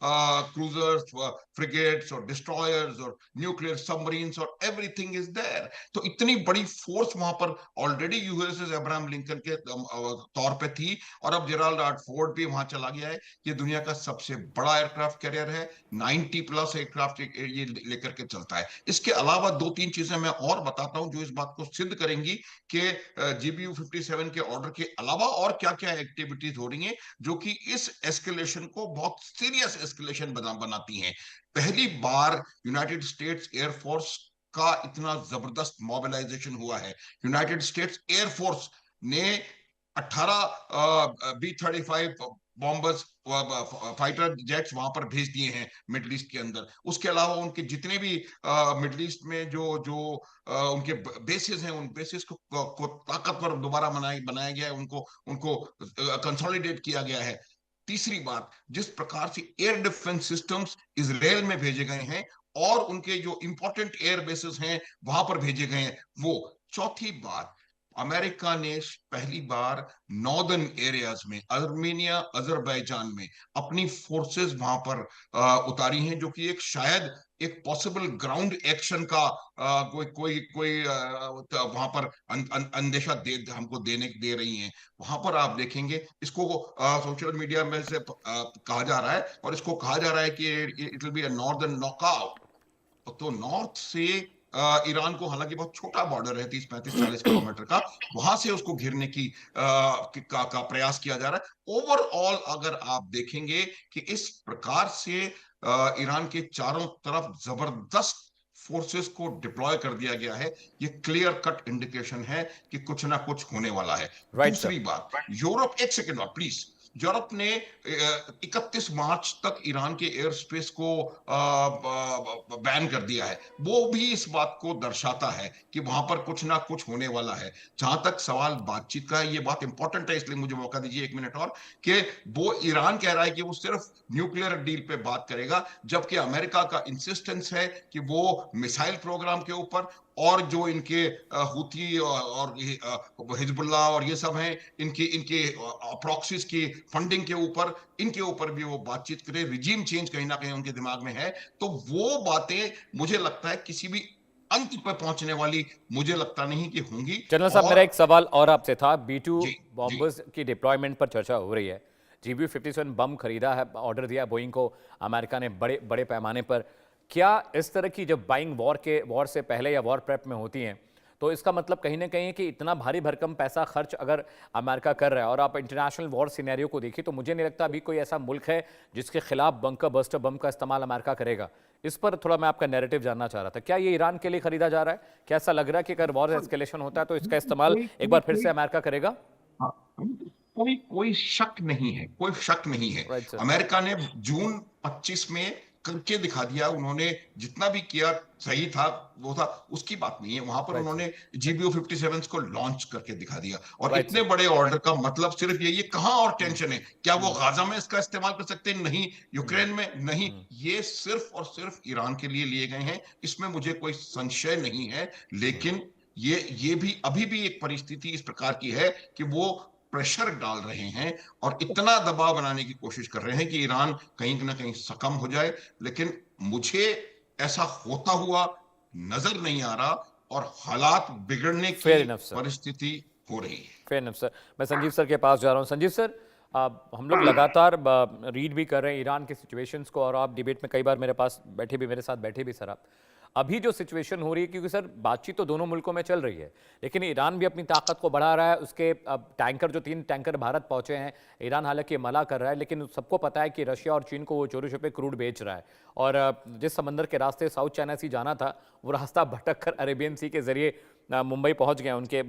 Cruisers, frigates और destroyers और nuclear submarines और एवरीथिंग इज देयर। तो इतनी बड़ी फोर्स वहां पर ऑलरेडी यूएसएस अब्राहम लिंकन के तौर पे थी, और अब जेराल्ड आर फोर्ड भी वहां चला गया है। ये दुनिया का सबसे बड़ा एयरक्राफ्ट कैरियर है, 90 प्लस एयरक्राफ्ट ये लेकर के चलता है। इसके अलावा दो तीन चीजें मैं और बताता हूं जो इस बात को सिद्ध करेंगी कि GBU-57 के ऑर्डर के अलावा और क्या क्या एक्टिविटीज हो रही हैं जो कि इस एस्केलेशन को बहुत सीरियस एस्केलेशन बनाती हैं। पहली बार यूनाइटेड स्टेट्स एयरफोर्स का इतना जबरदस्त मोबिलाइजेशन हुआ है। यूनाइटेड स्टेट्स एयरफोर्स ने 18 B-35 बॉम्बर्स, फाइटर जेट्स वहां पर भेज दिए हैं मिडल ईस्ट के अंदर। उसके अलावा उनके जितने भी मिडल ईस्ट में जो जो उनके बेसिस हैं, उन बेसिस को ताकतवर दोबारा बनाया गया है, उनको उनको कंसोलिडेट किया गया है। तीसरी बात, जिस प्रकार से एयर डिफेंस सिस्टम्स इजराइल में भेजे गए हैं और उनके जो इंपॉर्टेंट एयर बेसिस हैं वहां पर भेजे गए हैं वो। चौथी बात, अमेरिका ने पहली बार नॉर्दर्न एरियाज में, आर्मेनिया अजरबैजान में अपनी फोर्सेस वहां पर उतारी हैं, जो कि एक शायद एक पॉसिबल ग्राउंड एक्शन का कोई कोई कोई वहां पर अंदेशा हमको देने दे रही हैं। वहां पर आप देखेंगे इसको सोशल मीडिया में से कहा जा रहा है, और इसको कहा जा रहा है कि it will be a northern knockout. तो नॉर्थ से ईरान को, हालांकि बहुत छोटा बॉर्डर है, 30-35-40 किलोमीटर का, वहां से उसको घेरने का प्रयास किया जा रहा है। ओवरऑल अगर आप देखेंगे कि इस प्रकार से ईरान के चारों तरफ जबरदस्त फोर्सेस को डिप्लॉय कर दिया गया है, ये क्लियर कट इंडिकेशन है कि कुछ ना कुछ होने वाला है। Right sir. दूसरी बात, यूरोप, एक सेकेंड और प्लीज, यूरोप ने 31 मार्च तक ईरान के एयर स्पेस को बैन कर दिया है। वो भी इस बात को दर्शाता है कि वहां पर कुछ ना कुछ होने वाला है। जहां तक सवाल बातचीत का है, ये बात इंपॉर्टेंट है, इसलिए मुझे मौका दीजिए 1 मिनट और, कि वो ईरान कह रहा है कि वो सिर्फ न्यूक्लियर डील पे बात करेगा, जबकि अमेरिका का इंसिस्टेंस है कि वो मिसाइल प्रोग्राम के ऊपर और जो इनके हुती और हिजबुल्ला और ये सब हैं, इनकी इनके प्रॉक्सीज की फंडिंग के ऊपर, इनके ऊपर भी वो बातचीत करे। रिजीम चेंज कहीं ना कहीं उनके दिमाग में है। तो वो बातें मुझे लगता है किसी भी अंत पर पहुंचने वाली मुझे लगता नहीं कि होंगी। जनरल साहब, मेरा और एक सवाल और आपसे था। B-2 जी जी बॉम्बर्स की डिप्लॉयमेंट पर चर्चा हो रही है। GBU-57 बम खरीदा है, ऑर्डर दिया बोइंग को अमेरिका ने बड़े बड़े पैमाने पर। क्या इस तरह की जब बाइंग वॉर से पहले या वॉर प्रेप में होती हैं, तो इसका मतलब कहीं ना कहीं कि इतना भारी भरकम पैसा खर्च अगर अमेरिका कर रहा है, और आप इंटरनेशनल वॉर सिनेरियो को देखिए तो मुझे नहीं लगता अभी कोई ऐसा मुल्क है जिसके खिलाफ बंकर बस्टर बम का इस्तेमाल अमेरिका करेगा। इस पर थोड़ा मैं आपका नैरेटिव जानना चाह रहा था। क्या ये ईरान के लिए खरीदा जा रहा है? क्या ऐसा लग रहा है कि अगर वॉर एस्केलेशन होता है तो इसका इस्तेमाल कोई एक कोई बार फिर से कोई अमेरिका करेगा? हाँ, कोई कोई शक नहीं है, कोई शक नहीं है। Right sir. अमेरिका ने जून 25 में करके दिखा दिया। उन्होंने जितना भी किया सही था, वो था, उसकी बात नहीं है। वहां पर राइट सर। उन्होंने GBU-57 को लॉन्च करके दिखा दिया, और राइट इतने सर। बड़े ऑर्डर का मतलब सिर्फ ये कहां और टेंशन है? क्या वो गाजा में इसका इस्तेमाल कर सकते हैं? नहीं। यूक्रेन में? नहीं। ये सिर्फ और सिर्फ ईरान के लिए लिए गए हैं, इसमें मुझे कोई संशय नहीं है। लेकिन ये भी अभी भी एक परिस्थिति इस प्रकार की है कि वो प्रेशर डाल रहे हैं और इतना दबाव बनाने की कोशिश कर रहे हैं कि ईरान कहीं ना कहीं सकम हो जाए। लेकिन मुझे ऐसा होता हुआ नजर नहीं आ रहा, और हालात बिगड़ने की फेयर इनफ सर। परिस्थिति हो रही है। Fair enough sir. मैं संजीव सर के पास जा रहा हूँ। संजीव सर, हम लोग लगातार रीड भी कर रहे हैं ईरान की सिचुएशंस को, और आप डिबेट में कई बार मेरे पास बैठे भी, मेरे साथ बैठे भी सर आप। अभी जो सिचुएशन हो रही है, क्योंकि सर बातचीत तो दोनों मुल्कों में चल रही है, लेकिन ईरान भी अपनी ताकत को बढ़ा रहा है। उसके अब टैंकर, जो 3 टैंकर भारत पहुंचे हैं, ईरान हालांकि मना कर रहा है, लेकिन सबको पता है कि रशिया और चीन को वो चोरी छुपे क्रूड बेच रहा है। और जिस समंदर के रास्ते साउथ चाइना सी जाना था, वो रास्ता भटक कर अरेबियन सी के जरिए मुंबई पहुंच गए उनके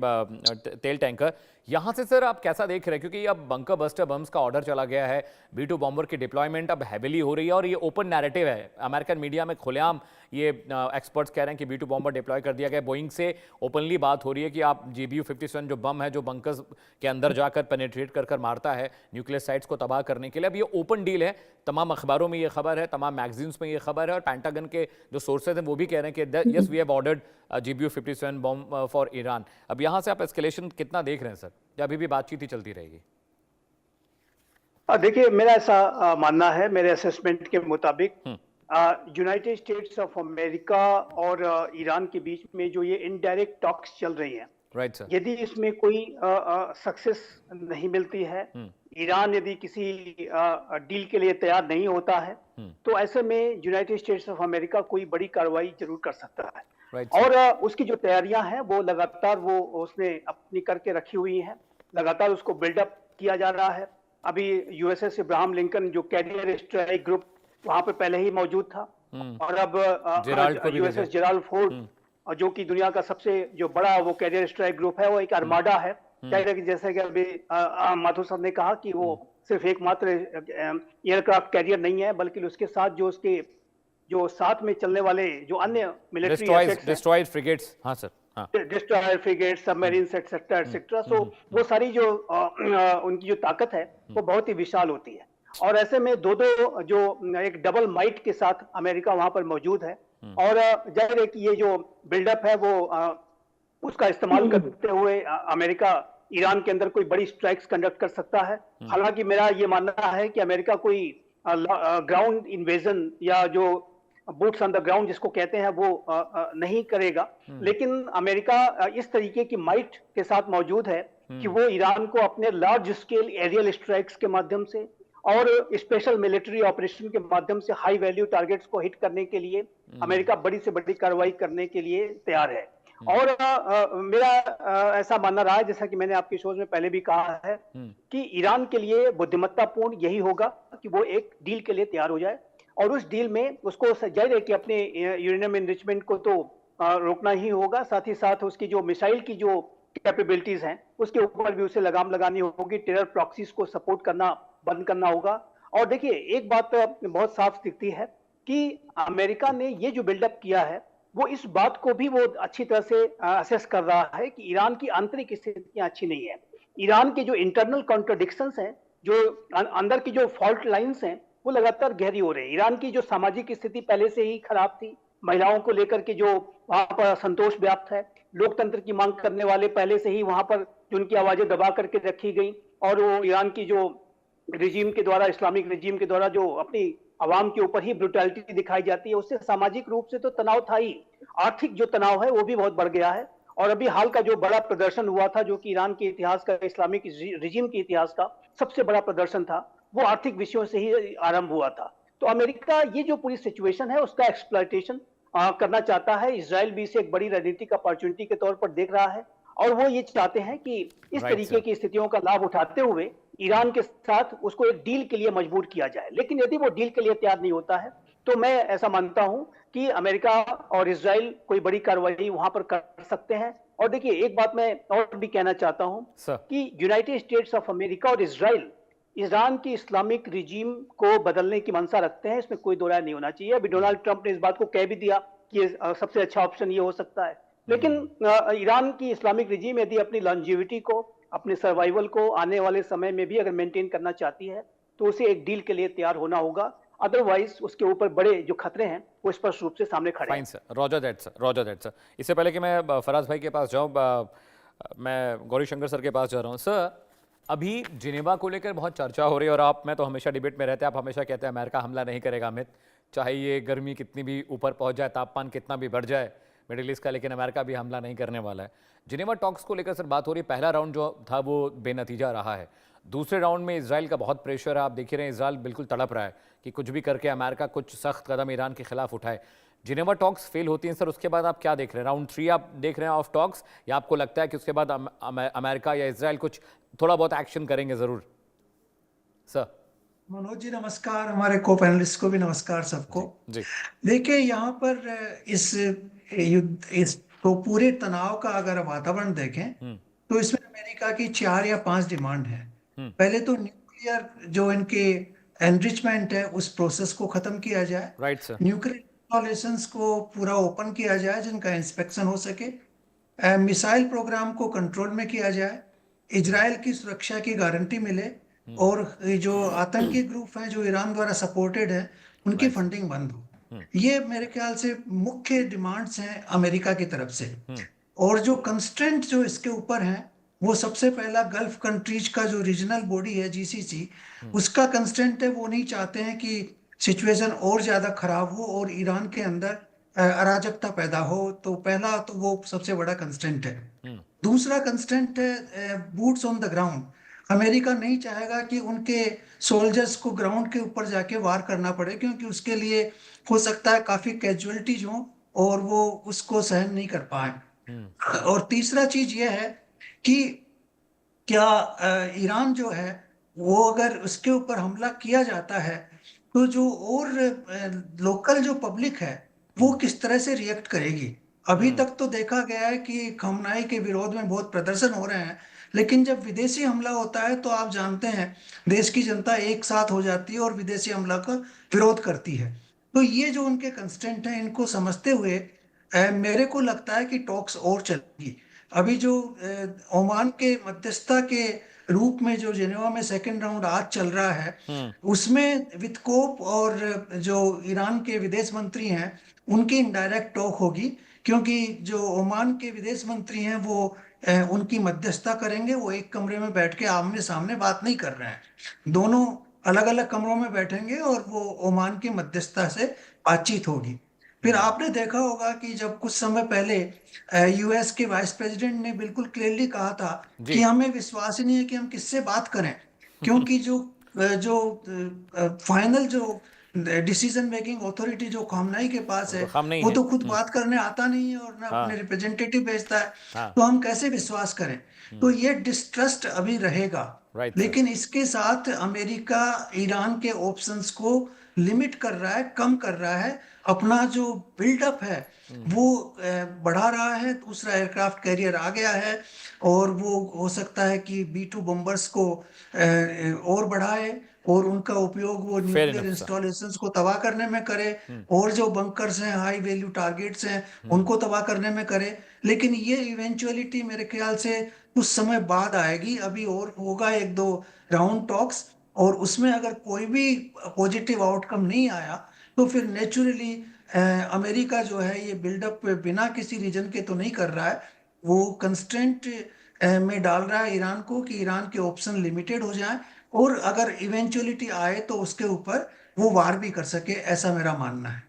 तेल टैंकर। यहां से सर आप कैसा देख रहे हैं? क्योंकि अब बंकर बस्टर बम्स का ऑर्डर चला गया है, B-2 बॉम्बर की डिप्लॉयमेंट अब हैविली हो रही है, और ये ओपन नैरेटिव है अमेरिकन मीडिया में, खुलेआम ये एक्सपर्ट्स कह रहे हैं कि B-2 बॉम्बर डिप्लॉय कर दिया गया। बोइंग से ओपनली बात हो रही है कि आप GBU-57 जो बम है, जो बंकर्स के अंदर जाकर पेनिट्रेट कर कर मारता है न्यूक्लियर साइट्स को तबाह करने के लिए, अब ये ओपन डील है। तमाम अखबारों में ये खबर है, तमाम मैगजीन्स में ये खबर है, और पेंटागन के जो सोर्सेज हैं वो भी कह रहे हैं कि yes we have ordered GBU-57 bomb for Iran. अब यहाँ से आप एस्केलेशन कितना देख रहे हैं सर, या अभी भी बातचीत ही चलती रहेगी? देखिए, मेरा ऐसा मानना है, मेरे असेसमेंट के मुताबिक यूनाइटेड स्टेट्स ऑफ अमेरिका और ईरान के बीच में जो ये इनडायरेक्ट टॉक्स चल रही हैं, राइट सर। यदि इसमें कोई सक्सेस नहीं मिलती है, ईरान यदि किसी डील के लिए तैयार नहीं होता है, तो ऐसे में यूनाइटेड स्टेट्स ऑफ अमेरिका कोई बड़ी कार्रवाई जरूर कर सकता है। राइट और उसकी जो तैयारियां हैं वो लगातार वो उसने अपनी करके रखी हुई हैं, लगातार उसको बिल्डअप किया जा रहा है। अभी यूएसएस इब्राहिम लिंकन जो कैरियर स्ट्राइक ग्रुप वहां पे पहले ही मौजूद था, और अब जेराल्ड को भी भेजा। यूएसएस जेराल्ड फोर्ड, और जो कि दुनिया का सबसे जो बड़ा वो कैरियर स्ट्राइक ग्रुप है, वो एक आर्माडा है। जैसे कि अभी माथुर साहब ने कहा कि वो सिर्फ एकमात्र एयरक्राफ्ट कैरियर नहीं है, बल्कि उसके साथ जो उसके जो साथ में चलने वाले जो अन्य मिलिट्री एसेट्स, डिस्ट्रॉयड फ्रिगेट्स, हाँ सर, हाँ, destroyer frigate, submarines etcetera etcetera, so वो सारी जो उनकी जो ताकत है वो बहुत ही विशाल होती है। और ऐसे में दो दो जो एक डबल माइट के साथ अमेरिका वहां पर मौजूद है, और जाहिर है कि ये जो बिल्डअप है वो उसका इस्तेमाल करते हुए अमेरिका ईरान के अंदर कोई बड़ी स्ट्राइक्स कंडक्ट कर सकता है। हालांकि मेरा ये मानना है कि अमेरिका कोई ग्राउंड इन्वेजन या जो बूट्स ऑन द ग्राउंड जिसको कहते हैं वो नहीं करेगा, लेकिन अमेरिका इस तरीके की माइट के साथ मौजूद है कि वो ईरान को अपने लार्ज स्केल एरियल स्ट्राइक्स के माध्यम से और स्पेशल मिलिट्री ऑपरेशन के माध्यम से हाई वैल्यू टारगेट्स को हिट करने के लिए अमेरिका बड़ी से बड़ी कार्रवाई करने के लिए तैयार है। और मेरा ऐसा मानना रहा है, जैसा कि मैंने आपके शोज में पहले भी कहा है, कि ईरान के लिए बुद्धिमत्तापूर्ण यही होगा कि वो एक डील के लिए तैयार हो जाए, और उस डील में उसको जाहिर है कि अपने यूरेनियम एनरिचमेंट को तो रोकना ही होगा, साथ ही साथ उसकी जो मिसाइल की जो कैपेबिलिटीज हैं उसके ऊपर भी उसे लगाम लगानी होगी, टेरर प्रॉक्सीज को सपोर्ट करना बंद करना होगा। और देखिए, एक बात बहुत साफ दिखती है कि अमेरिका ने ये जो बिल्डअप किया है वो इस बात को भी वो अच्छी तरह से असेस कर रहा है कि ईरान की आंतरिक स्थितियां अच्छी नहीं है। ईरान के जो इंटरनल कॉन्ट्रडिक्शंस हैं, जो अंदर की जो फॉल्ट लाइंस हैं, वो लगातार गहरी हो रही है। ईरान की जो सामाजिक स्थिति पहले से ही खराब थी, महिलाओं को लेकर के जो वहां पर असंतोष व्याप्त है, लोकतंत्र की मांग करने वाले पहले से ही वहां पर जो उनकी आवाजें दबा करके रखी गई, और वो ईरान की जो रिजीम के द्वारा, इस्लामिक रिजीम के द्वारा जो अपनी आवाम के ऊपर ही ब्रुटैलिटी दिखाई जाती है, उससे सामाजिक रूप से तो तनाव था ही, आर्थिक जो तनाव है वो भी बहुत बढ़ गया है। और अभी हाल का जो बड़ा प्रदर्शन हुआ था, जो कि ईरान के इतिहास का, इस्लामिक रिजीम के इतिहास का सबसे बड़ा प्रदर्शन था, वो आर्थिक विषयों से ही आरंभ हुआ था। तो अमेरिका ये जो पूरी सिचुएशन है उसका एक्सप्लॉयटेशन करना चाहता है। इजराइल भी इसे एक बड़ी रणनीतिक अपॉर्चुनिटी के तौर पर देख रहा है, और वो ये चाहते हैं कि इस तरीके की स्थितियों का लाभ उठाते हुए ईरान के साथ उसको एक डील के लिए मजबूर किया जाए। लेकिन यदि वो डील के लिए तैयार नहीं होता है, तो मैं ऐसा मानता हूं कि अमेरिका और इजराइल कोई बड़ी कार्रवाई वहां पर कर सकते हैं। और देखिए, एक बात मैं और भी कहना चाहता हूं कि यूनाइटेड स्टेट्स ऑफ अमेरिका और इजराइल ईरान की इस्लामिक रिजीम को बदलने की मंशा रखते हैं, इसमें कोई दो राय नहीं होना चाहिए। अभी डोनाल्ड ट्रंप ने इस बात को कह भी दिया कि सबसे अच्छा ऑप्शन ये हो सकता है। लेकिन ईरान की इस्लामिक रिजीम यदि अपनी लॉन्जिविटी को, अपने सर्वाइवल को आने वाले समय में भी अगर मेंटेन करना चाहती है, तो उसे एक डील के लिए तैयार होना होगा। अदरवाइज उसके ऊपर बड़े जो खतरे हैं वो स्पष्ट रूप से सामने खड़े हैं। Fine sir, Roger that sir, Roger that sir. इससे पहले कि मैं फराज भाई के पास जाऊं, मैं गौरी शंकर सर के पास जा रहा हूं। सर, अभी जिनेवा को लेकर बहुत चर्चा हो रही है, और मैं तो हमेशा डिबेट में रहते हैं, आप हमेशा कहते हैं अमेरिका हमला नहीं करेगा अमित, चाहे ये गर्मी कितनी भी ऊपर पहुंच जाए, तापमान कितना भी बढ़ जाए मिडिल ईस्ट का, लेकिन अमेरिका भी हमला नहीं करने वाला है। जिनेवा टॉक्स को लेकर सर बात हो रही है। पहला राउंड जो था वो बेनतीजा रहा है, दूसरे राउंड में इजराइल का बहुत प्रेशर है। आप देख रहे हैं इजराइल बिल्कुल तड़प रहा है कि कुछ भी करके अमेरिका कुछ सख्त कदम ईरान के खिलाफ उठाए। जिनेवा टॉक्स फेल होती हैं सर, उसके बाद आप क्या देख रहे हैं? राउंड 3 आप देख रहे हैं ऑफ टॉक्स, या आपको लगता है कि उसके बाद अमेरिका या इजराइल कुछ थोड़ा बहुत एक्शन करेंगे जरूर? सर मनोज जी नमस्कार, हमारे को पैनलिस्ट को भी नमस्कार सबको। देखिए, यहाँ पर इस युद्ध, इस तो पूरे तनाव का अगर वातावरण देखें तो इसमें अमेरिका की 4 या 5 डिमांड है। पहले तो न्यूक्लियर जो इनके एनरिचमेंट है उस प्रोसेस को खत्म किया जाए, राइट सर। न्यूक्लियर इंस्टॉलेशंस को पूरा ओपन किया जाए जिनका इंस्पेक्शन हो सके, मिसाइल प्रोग्राम को कंट्रोल में किया जाए, इजराइल की सुरक्षा की गारंटी मिले, और जो आतंकी ग्रुप हैं जो ईरान द्वारा सपोर्टेड है उनकी फंडिंग बंद हो। ये मेरे ख्याल से मुख्य डिमांड्स हैं अमेरिका की तरफ से। और जो कंस्ट्रेंट जो इसके ऊपर हैं वो सबसे पहला गल्फ कंट्रीज का जो रीजनल बॉडी है जीसीसी, उसका कंस्टेंट है। वो नहीं चाहते हैं कि सिचुएशन और ज्यादा खराब हो और ईरान के अंदर अराजकता पैदा हो। तो पहला तो वो सबसे बड़ा कंस्टेंट है। दूसरा कंस्टेंट है boots on the ground. America नहीं चाहेगा कि उनके सोल्जर्स को ग्राउंड के ऊपर जाके वार करना पड़े, क्योंकि उसके लिए हो सकता है काफी कैजुअलिटीज हो और वो उसको सहन नहीं कर पाए। और तीसरा चीज ये है कि क्या ईरान जो है वो अगर उसके ऊपर हमला किया जाता है तो जो और लोकल जो पब्लिक है वो किस तरह से रिएक्ट करेगी। अभी तक तो देखा गया है कि खमनाई के विरोध में बहुत प्रदर्शन हो रहे हैं, लेकिन जब विदेशी हमला होता है तो आप जानते हैं देश की जनता एक साथ हो जाती है और विदेशी हमला का विरोध करती है। तो ये जो उनके कंस्टेंट हैं, इनको समझते हुए मेरे को लगता है कि टॉक्स और चलेगी। अभी जो ओमान के मध्यस्थता के रूप में जो जेनेवा में सेकंड राउंड आज चल रहा है, उसमें वित्कोप और जो ईरान के विदेश मंत्री हैं उनकी इनडायरेक्ट टॉक होगी, क्योंकि जो ओमान के विदेश मंत्री हैं वो उनकी मध्यस्थता करेंगे। वो एक कमरे में बैठ के आमने सामने बात नहीं कर रहे हैं, दोनों अलग अलग कमरों में बैठेंगे और वो ओमान की मध्यस्थता से बातचीत होगी। फिर आपने देखा होगा कि जब कुछ समय पहले यूएस के वाइस प्रेसिडेंट ने बिल्कुल क्लियरली कहा था कि हमें विश्वास ही नहीं है कि हम किससे बात करें, क्योंकि जो फाइनल जो डिसीजन मेकिंग अथॉरिटी जो खामनाई के पास है वो तो खुद बात करने आता नहीं है और ना अपने रिप्रेजेंटेटिव भेजता है। तो हम कैसे विश्वास करें? तो ये डिस्ट्रस्ट अभी रहेगा। लेकिन इसके साथ अमेरिका ईरान के ऑप्शंस को लिमिट कर रहा है, कम कर रहा है, अपना जो बिल्डअप है वो बढ़ा रहा है। दूसरा एयरक्राफ्ट कैरियर आ गया है और वो हो सकता है कि B-2 बम्बर्स को और बढ़ाए और उनका उपयोग वो न्यूक्लियर इंस्टॉलेशंस को तबाह करने में करे और जो बंकर्स हैं, हाई वैल्यू टारगेट्स हैं, उनको तबाह करने में करे। लेकिन ये इवेंचुअलिटी मेरे ख्याल से कुछ समय बाद आएगी। अभी और होगा एक दो राउंड टॉक्स, और उसमें अगर कोई भी पॉजिटिव आउटकम नहीं आया तो फिर नेचुरली अमेरिका जो है ये बिल्डअप बिना किसी रीजन के तो नहीं कर रहा है, वो कंस्ट्रेंट में डाल रहा है ईरान को कि ईरान के ऑप्शन लिमिटेड हो जाएं और अगर इवेंचुअलिटी आए तो उसके ऊपर वो वार भी कर सके, ऐसा मेरा मानना है।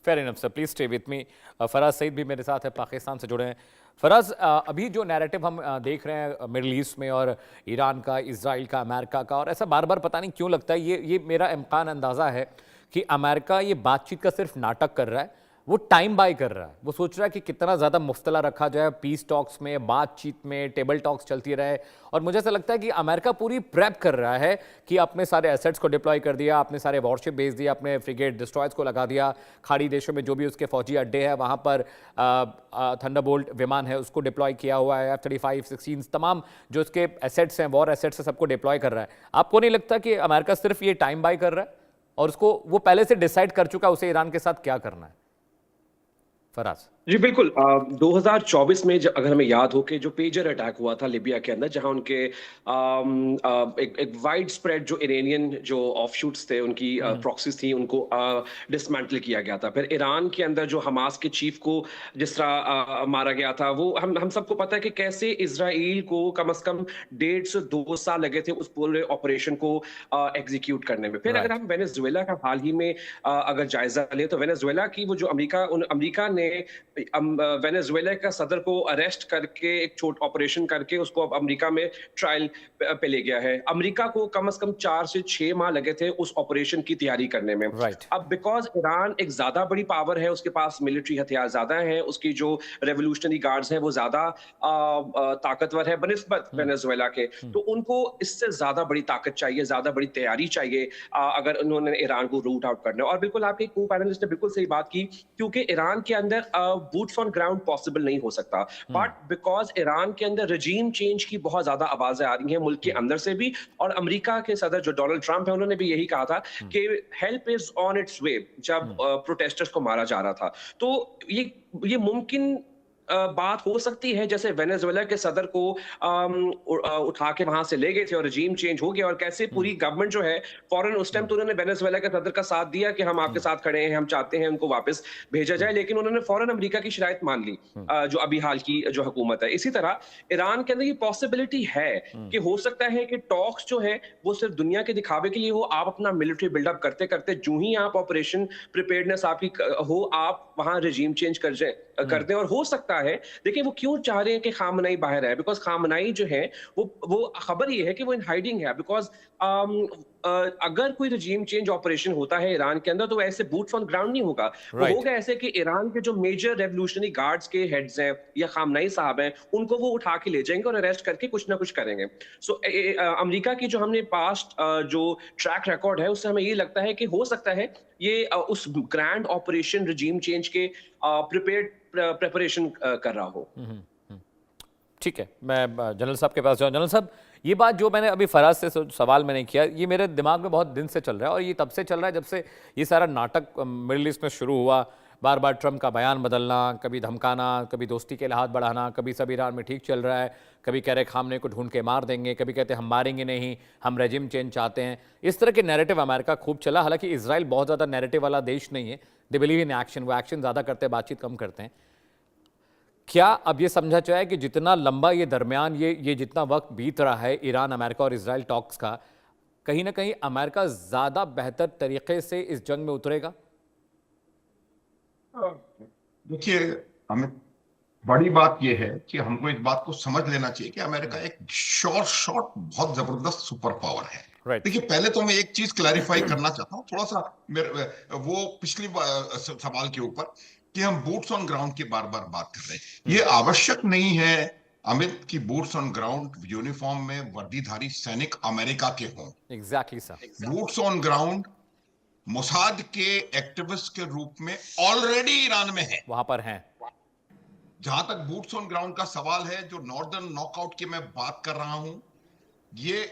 Fair enough sir, please stay with me. Faraz Saeed भी मेरे साथ है, पाकिस्तान से जुड़े हैं। फराज, अभी जो नैरेटिव हम देख रहे हैं मिडिल ईस्ट में और ईरान का, इजराइल का, अमेरिका का, और ऐसा बार बार पता नहीं क्यों लगता है, ये मेरा इम्कान अंदाज़ा है कि अमेरिका ये बातचीत का सिर्फ नाटक कर रहा है, वो टाइम बाय कर रहा है। वो सोच रहा है कि कितना ज़्यादा मुफ्तला रखा जाए पीस टॉक्स में, बातचीत में, टेबल टॉक्स चलती रहे। और मुझे ऐसा लगता है कि अमेरिका पूरी प्रेप कर रहा है कि अपने सारे एसेट्स को डिप्लॉय कर दिया, अपने सारे वॉरशिप भेज दिया, अपने फ्रिगेट डिस्ट्रॉयर्स को लगा दिया, खाड़ी देशों में जो भी उसके फौजी अड्डे हैं वहाँ पर थंडरबोल्ट विमान है उसको डिप्लॉय किया हुआ है, F-35, 16, तमाम जो उसके एसेट्स हैं, वॉर एसेट्स हैं, सबको डिप्लॉय कर रहा है। आपको नहीं लगता कि अमेरिका सिर्फ ये टाइम बाय कर रहा है और उसको वो पहले से डिसाइड कर चुका उसे ईरान के साथ क्या करना है? फराज जी बिल्कुल। 2024 में अगर हमें याद हो कि जो पेजर अटैक हुआ था लिबिया के अंदर, जहां उनके एक वाइड स्प्रेड जो इरानियन जो ऑफशूट्स थे, उनकी प्रॉक्सीज थी, उनको डिसमेंटल किया गया था। फिर ईरान के अंदर जो हमास के चीफ को जिस तरह मारा गया था, वो हम सबको पता है कि कैसे इजराइल को कम से कम 1.5 से 2 साल लगे थे उस पूरे ऑपरेशन को एग्जीक्यूट करने में। फिर अगर हम वेनेजुएला का हाल ही में अगर जायजा ले तो वेनेजुएला की वो जो अमेरिका ने वेनेजुएला का सदर को अरेस्ट करके एक छोटा ऑपरेशन करके उसको अब अमेरिका में ट्रायल पे ले गया है। अमेरिका को कम से कम 4 से 6 माह लगे थे उस ऑपरेशन की तैयारी करने में। अब बिकॉज ईरान एक ज्यादा बड़ी पावर है, उसके पास मिलिट्री हथियार ज्यादा है, उसकी जो रेवोल्यूशनरी गार्ड्स हैं वो ज्यादा ताकतवर है बनिस्बत वेनेजुएला के, तो उनको इससे ज्यादा बड़ी ताकत चाहिए, ज्यादा बड़ी तैयारी चाहिए अगर उन्होंने ईरान को रूट आउट करना है। और बिल्कुल आपके को पैनलिस्ट ने बिल्कुल सही बात की, क्योंकि ईरान के अंदर बूट्स ऑन ग्राउंड पॉसिबल नहीं हो सकता, बट बिकॉज ईरान के अंदर रजीम चेंज की बहुत ज्यादा आवाजें आ रही हैं मुल्क के अंदर से भी, और अमेरिका के सदर जो डोनाल्ड ट्रंप है उन्होंने भी यही कहा था कि हेल्प इज ऑन इट्स वे जब प्रोटेस्टर्स को मारा जा रहा था। तो ये मुमकिन बात हो सकती है, जैसे वेनेजुएला के सदर को उठा के वहां से ले गए थे और रजीम चेंज हो गया, और कैसे पूरी गवर्नमेंट जो है फौरन उस टाइम तो उन्होंने वेनेजुएला के सदर का साथ दिया कि हम आपके साथ खड़े हैं, हम चाहते हैं उनको वापस भेजा जाए, लेकिन उन्होंने फौरन अमेरिका की शराइत मान ली, जो अभी हाल की जो हुकूमत है। इसी तरह ईरान के अंदर ये पॉसिबिलिटी है कि हो सकता है कि टॉक्स जो है वो सिर्फ दुनिया के दिखावे के लिए हो, आप अपना मिलिट्री बिल्डअप करते करते जो ही आप ऑपरेशन प्रिपेयर्डनेस आपकी हो, आप वहां रजीम चेंज कर दें। और हो सकता है, देखिए वो क्यों चाह रहे हैं कि खामनाई बाहर है, बिकॉज खामनाई जो है वो खबर ये है कि वो इन हाइडिंग है, बिकॉज अगर कोई रजीम चेंज ऑपरेशन होता है ईरान के अंदर तो ऐसे बूट्स ऑन ग्राउंड नहीं होगा, वो होगा ऐसे कि ईरान के जो मेजर रेवोल्यूशनरी गार्ड्स के हेड्स हैं या खामनाई साहब हैं, उनको वो उठा के ले जाएंगे और अरेस्ट करके कुछ ना कुछ करेंगे। सो अमेरिका की जो हमने पास्ट जो ट्रैक रिकॉर्ड है उससे हमें ये लगता है कि हो सकता है ये उस ग्रैंड ऑपरेशन रजीम चेंज के प्रिपरेशन कर रहा हो। ठीक है, मैं जनरल साहब के पास जाऊँ। जनरल साहब, ये बात जो मैंने अभी फराज से सवाल मैंने किया, ये मेरे दिमाग में बहुत दिन से चल रहा है, और ये तब से चल रहा है जब से ये सारा नाटक मिडिल ईस्ट में शुरू हुआ। बार बार ट्रम्प का बयान बदलना, कभी धमकाना, कभी दोस्ती के लिए हाथ बढ़ाना, कभी सब ईरान में ठीक चल रहा है, कभी कह रहे खामने को ढूंढ के मार देंगे, कभी कहते हम मारेंगे नहीं, हम रेजिम चेंज चाहते हैं। इस तरह के नैरेटिव अमेरिका खूब चला। हालांकि इजराइल बहुत ज़्यादा नैरेटिव वाला देश नहीं है, दे बिलीव इन एक्शन, वो एक्शन ज़्यादा करते हैं, बातचीत कम करते हैं। क्या अब ये समझा जाए कि जितना लंबा ये दरमियान ये जितना वक्त बीत रहा है ईरान अमेरिका और इजराइल टॉक्स का, कहीं ना कहीं अमेरिका ज़्यादा बेहतर तरीके से इस जंग में उतरेगा? देखिए हमें बड़ी बात यह है कि हमको इस बात को समझ लेना चाहिए कि अमेरिका एक शॉर्ट बहुत जबरदस्त सुपर पावर है। देखिए पहले तो मैं एक चीज क्लैरिफाई करना चाहता हूँ थोड़ा सा, मेरे वो पिछली सवाल के ऊपर कि हम बूट्स ऑन ग्राउंड की बार बार बात कर रहे हैं। ये आवश्यक नहीं है अमित की बूट्स ऑन ग्राउंड यूनिफॉर्म में वर्दीधारी सैनिक अमेरिका के हों। Exactly sir. Boots on ground Mossad के एक्टिविस्ट के रूप में ऑलरेडी ईरान में है, वहां पर हैं। जहां तक बूट्स ऑन ग्राउंड का सवाल है, जो नॉर्दर्न नॉकआउट की मैं बात कर रहा हूं, ये